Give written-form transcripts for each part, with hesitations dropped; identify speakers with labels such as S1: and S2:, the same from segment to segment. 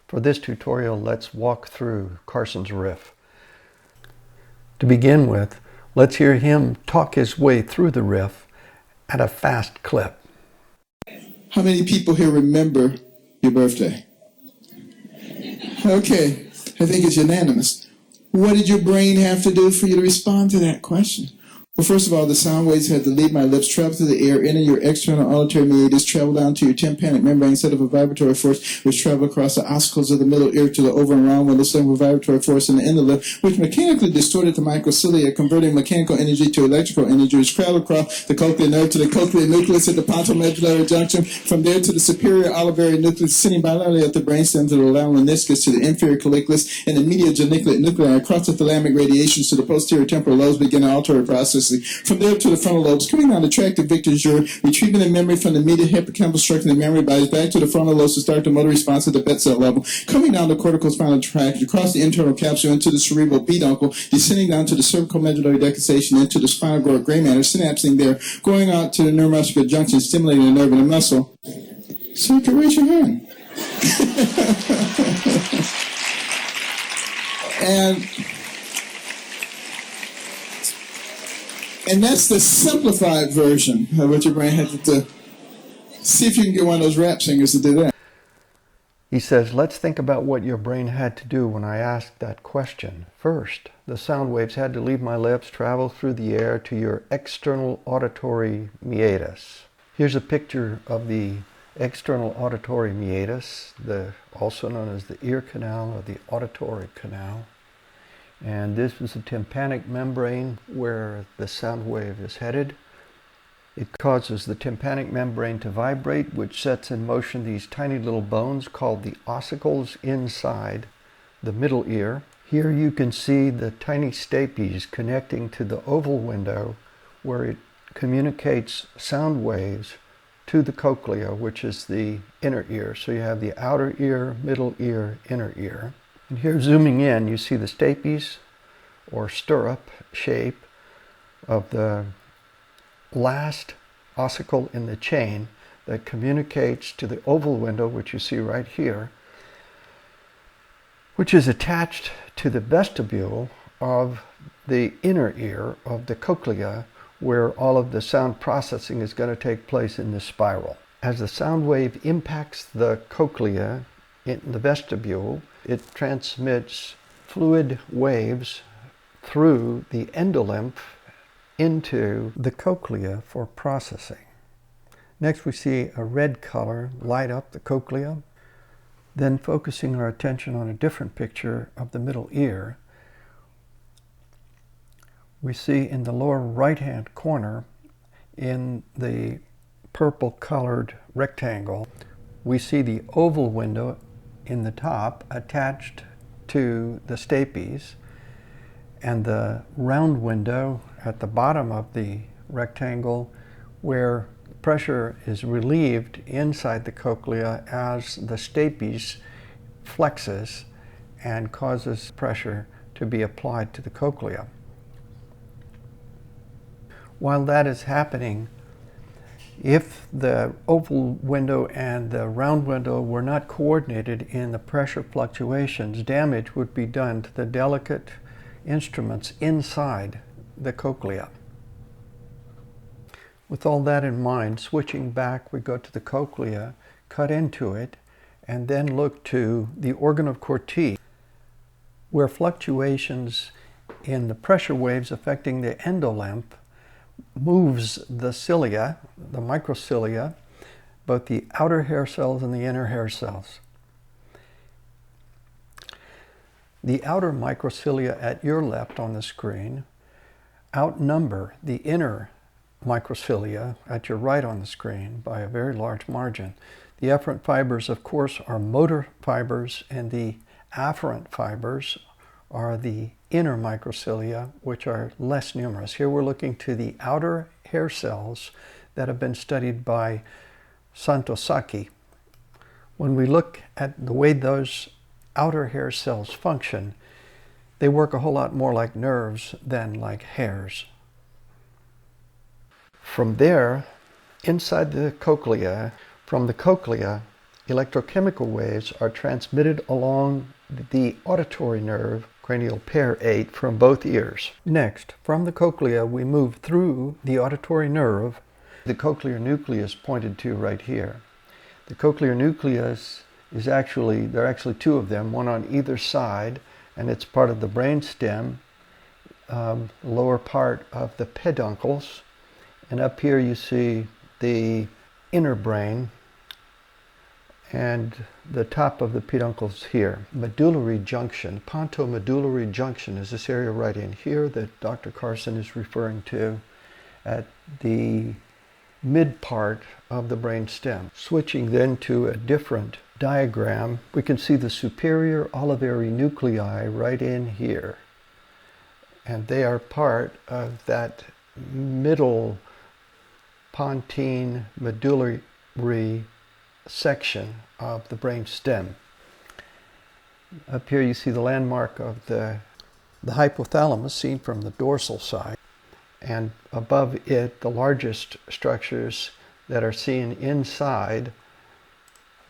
S1: For this tutorial, let's walk through Carson's riff. To begin with, let's hear him talk his way through the riff at a fast clip.
S2: How many people here remember your birthday? Okay, I think it's unanimous. What did your brain have to do for you to respond to that question? Well, first of all, the sound waves had to leave my lips, travel through the air, enter your external auditory meatus, travel down to your tympanic membrane, set up a vibratory force, which travel across the ossicles of the middle ear to the over and round window, set up a vibratory force in the inner lip, which mechanically distorted the microcilia, converting mechanical energy to electrical energy, which traveled across the cochlear nerve to the cochlear nucleus at the pontomedullary junction, from there to the superior olivary nucleus, sitting bilaterally at the brainstem to the lateral meniscus, to the inferior colliculus, and the medial geniculate nuclei, across the thalamic radiations to the posterior temporal lobes, begin an auditory process. From there to the frontal lobes, coming down the tract of Victor's jury, retrieving the memory from the medial hippocampal structure of the mammillary bodies back to the frontal lobes to start the motor response at the bed cell level, coming down the corticospinal tract, across the internal capsule into the cerebral peduncle, descending down to the cervical medullary decusation, into the spinal cord gray matter, synapsing there, going out to the neuromuscular junction, stimulating the nerve and the muscle. So you can raise your hand. And that's the simplified version of what your brain had to do. See if you can get one of those rap singers to do that.
S1: He says, let's think about what your brain had to do when I asked that question. First, the sound waves had to leave my lips, travel through the air to your external auditory meatus. Here's a picture of the external auditory meatus, also known as the ear canal or the auditory canal. And this is the tympanic membrane where the sound wave is headed. It causes the tympanic membrane to vibrate, which sets in motion these tiny little bones called the ossicles inside the middle ear. Here you can see the tiny stapes connecting to the oval window where it communicates sound waves to the cochlea, which is the inner ear. So you have the outer ear, middle ear, inner ear. And here, zooming in, you see the stapes, or stirrup shape, of the last ossicle in the chain that communicates to the oval window, which you see right here, which is attached to the vestibule of the inner ear of the cochlea, where all of the sound processing is going to take place in this spiral. As the sound wave impacts the cochlea in the vestibule, it transmits fluid waves through the endolymph into the cochlea for processing. Next, we see a red color light up the cochlea. Then, focusing our attention on a different picture of the middle ear, we see in the lower right-hand corner, in the purple colored rectangle, we see the oval window in the top attached to the stapes, and the round window at the bottom of the rectangle where pressure is relieved inside the cochlea as the stapes flexes and causes pressure to be applied to the cochlea. While that is happening, if the oval window and the round window were not coordinated in the pressure fluctuations, damage would be done to the delicate instruments inside the cochlea. With all that in mind, switching back, we go to the cochlea, cut into it, and then look to the organ of Corti, where fluctuations in the pressure waves affecting the endolymph moves the cilia, the microcilia, both the outer hair cells and the inner hair cells. The outer microcilia at your left on the screen outnumber the inner microcilia at your right on the screen by a very large margin. The efferent fibers, of course, are motor fibers, and the afferent fibers are the inner microcilia, which are less numerous. Here we're looking to the outer hair cells that have been studied by Santosaki. When we look at the way those outer hair cells function, they work a whole lot more like nerves than like hairs. From there, inside the cochlea, from the cochlea, Electrochemical waves are transmitted along the auditory nerve, cranial pair 8, from both ears. Next, from the cochlea, we move through the auditory nerve, the cochlear nucleus pointed to right here. The cochlear nucleus is there are actually two of them, one on either side, and it's part of the brain stem, lower part of the peduncles, and up here you see the inner brain, and the top of the peduncles here. Medullary junction, pontomedullary junction is this area right in here that Dr. Carson is referring to at the mid part of the brain stem. Switching then to a different diagram, we can see the superior olivary nuclei right in here. And they are part of that middle pontine medullary section of the brain stem. Up here you see the landmark of the hypothalamus seen from the dorsal side, and above it the largest structures that are seen inside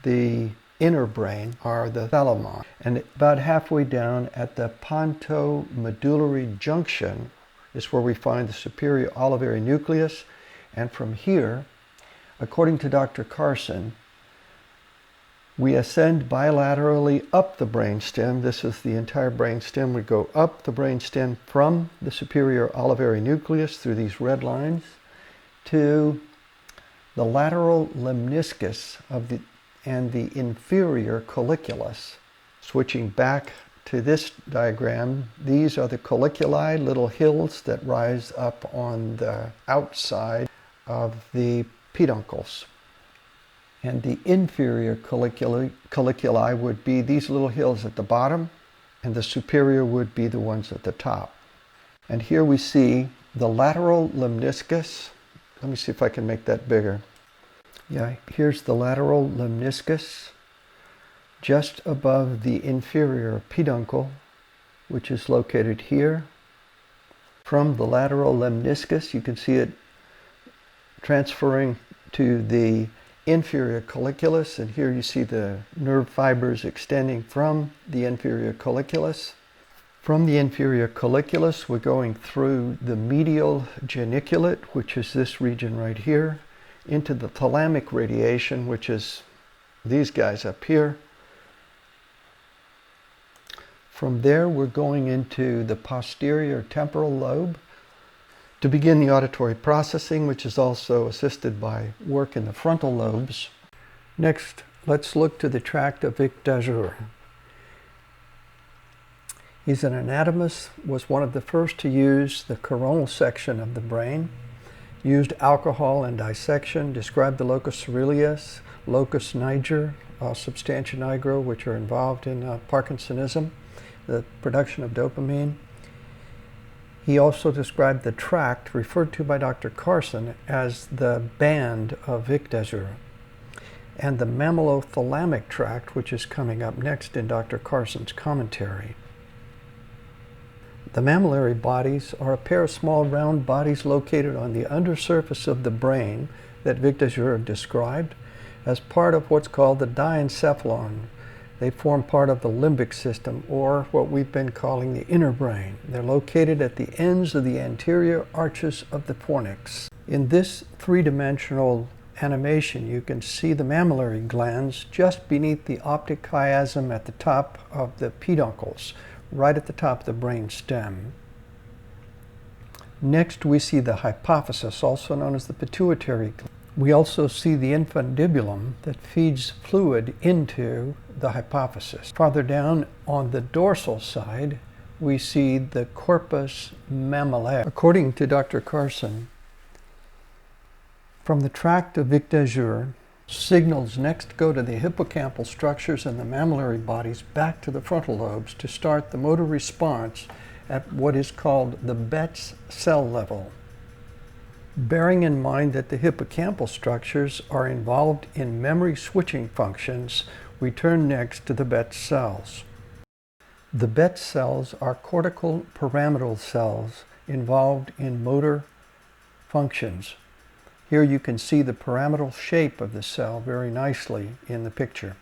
S1: the inner brain are the thalamus. And about halfway down at the pontomedullary junction is where we find the superior olivary nucleus, and from here, according to Dr. Carson, we ascend bilaterally up the brainstem. This is the entire brainstem. We go up the brainstem from the superior olivary nucleus through these red lines to the lateral lemniscus and the inferior colliculus. Switching back to this diagram, these are the colliculi, little hills that rise up on the outside of the peduncles. And the inferior colliculi would be these little hills at the bottom, and the superior would be the ones at the top. And here we see the lateral lemniscus. Let me see if I can make that bigger. Yeah, here's the lateral lemniscus just above the inferior peduncle, which is located here. From the lateral lemniscus, you can see it transferring to the inferior colliculus, and here you see the nerve fibers extending from the inferior colliculus. From the inferior colliculus, we're going through the medial geniculate, which is this region right here, into the thalamic radiation, which is these guys up here. From there, we're going into the posterior temporal lobe to begin the auditory processing, which is also assisted by work in the frontal lobes. Next, let's look to the tract of Vic d'Azur. He's an anatomist, was one of the first to use the coronal section of the brain, used alcohol in dissection, described the locus coeruleus, locus niger, substantia nigra, which are involved in Parkinsonism, the production of dopamine. He also described the tract referred to by Dr. Carson as the band of Vic d'Azur, and the mammillothalamic tract, which is coming up next in Dr. Carson's commentary. The mammillary bodies are a pair of small round bodies located on the undersurface of the brain that Vic d'Azur described as part of what's called the diencephalon. They form part of the limbic system, or what we've been calling the inner brain. They're located at the ends of the anterior arches of the fornix. In this three-dimensional animation, you can see the mammillary glands just beneath the optic chiasm at the top of the peduncles, right at the top of the brain stem. Next, we see the hypophysis, also known as the pituitary gland. We also see the infundibulum that feeds fluid into the hypophysis. Farther down on the dorsal side, we see the corpus mammillae. According to Dr. Carson, from the tract of Vic d'Azur, signals next go to the hippocampal structures and the mammillary bodies back to the frontal lobes to start the motor response at what is called the Betz cell level. Bearing in mind that the hippocampal structures are involved in memory switching functions, we turn next to the Betz cells. The Betz cells are cortical pyramidal cells involved in motor functions. Here you can see the pyramidal shape of the cell very nicely in the picture.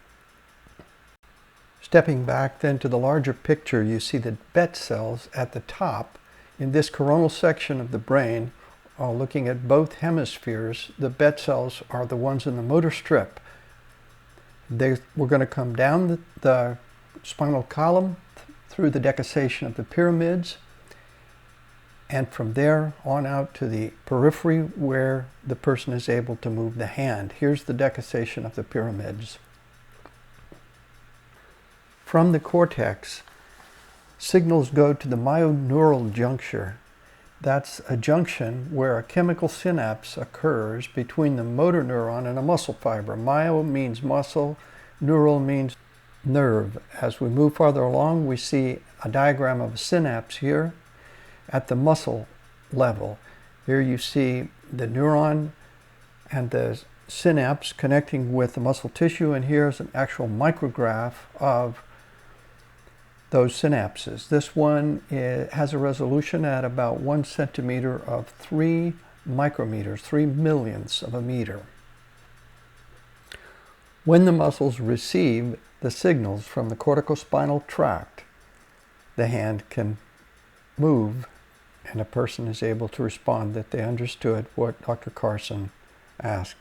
S1: Stepping back then to the larger picture, you see the BET cells at the top. In this coronal section of the brain, looking at both hemispheres, the BET cells are the ones in the motor strip. We're going to come down the spinal column through the decussation of the pyramids, and from there on out to the periphery where the person is able to move the hand. Here's the decussation of the pyramids. From the cortex, signals go to the myoneural juncture. That's a junction where a chemical synapse occurs between the motor neuron and a muscle fiber. Myo means muscle, neural means nerve. As we move farther along, we see a diagram of a synapse here at the muscle level. Here you see the neuron and the synapse connecting with the muscle tissue, and here's an actual micrograph of those synapses. This one has a resolution at about 1 centimeter of 3 micrometers, 3 millionths of a meter. When the muscles receive the signals from the corticospinal tract, the hand can move, and a person is able to respond that they understood what Dr. Carson asked.